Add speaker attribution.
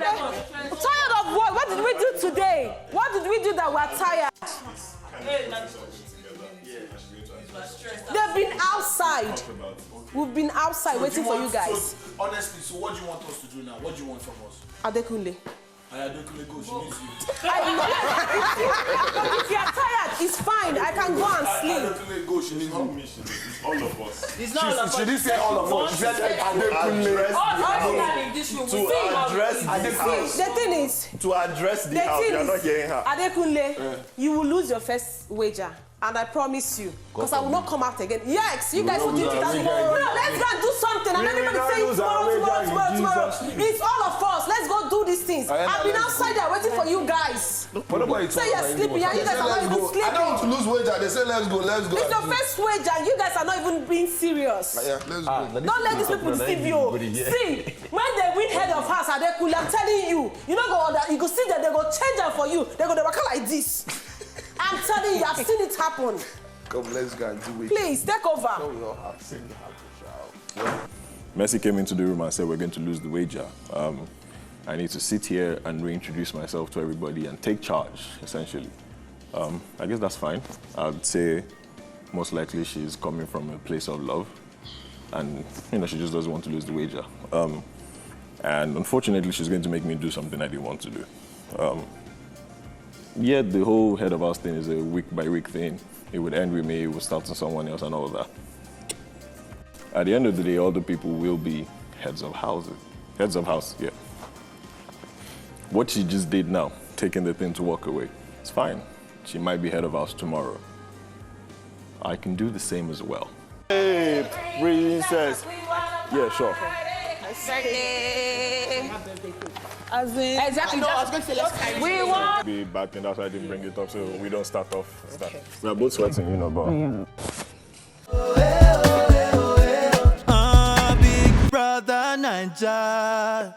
Speaker 1: Tired of what? What did we do today? What did we do that we're tired? They've been outside. We've been outside waiting for you guys.
Speaker 2: So, honestly, so what do you want us to do now? What do you want from us?
Speaker 1: Adekunle.
Speaker 2: Adekunle goes, she needs you.
Speaker 1: If you're tired, it's fine. I can go and sleep.
Speaker 2: Adekunle goes, she needs you.
Speaker 3: It's all of us.
Speaker 4: It's not all of us.
Speaker 2: She didn't say all of us. She said Adekunle.
Speaker 1: The thing is,
Speaker 3: to address the house, you're not hearing her.
Speaker 1: Adekunle, you will lose your first wager. And I promise you, because I will not come out again. Yes, you guys will do it. Let's go and do something. And everybody saying tomorrow. It's all of us. Let's go do these things. I've been outside there waiting for you guys. Say you're sleeping, and you guys are not even sleeping.
Speaker 2: I don't want to lose wager. They say let's go.
Speaker 1: It's your first wager, and you guys are not even being serious.
Speaker 2: Yeah, let's go.
Speaker 1: Don't let these people deceive you. See, when they win head of house, Adekunle, I'm telling you, you don't go on that. You go see that they go change them for you. They go work like this. I'm telling you, I've seen it happen.
Speaker 2: Come, let's go and do it.
Speaker 1: Please, take over.
Speaker 3: Mercy came into the room and said we're going to lose the wager. I need to sit here and reintroduce myself to everybody and take charge, essentially. I guess that's fine. I'd say most likely she's coming from a place of love. And, she just doesn't want to lose the wager. And unfortunately, she's going to make me do something I didn't want to do. Yeah, the whole head of house thing is a week-by-week thing. It would end with me, it would start to someone else and all that. At the end of the day, all the people will be heads of house, yeah. What she just did now, taking the thing to walk away, it's fine. She might be head of house tomorrow. I can do the same as well.
Speaker 5: Hey, princess. Yeah, sure.
Speaker 1: Exactly. No, I was going to say let's we want.
Speaker 3: Be bad thing, that's why I didn't bring it up, so we don't start off. Okay. We're both sweating, but.
Speaker 6: Big brother Naija.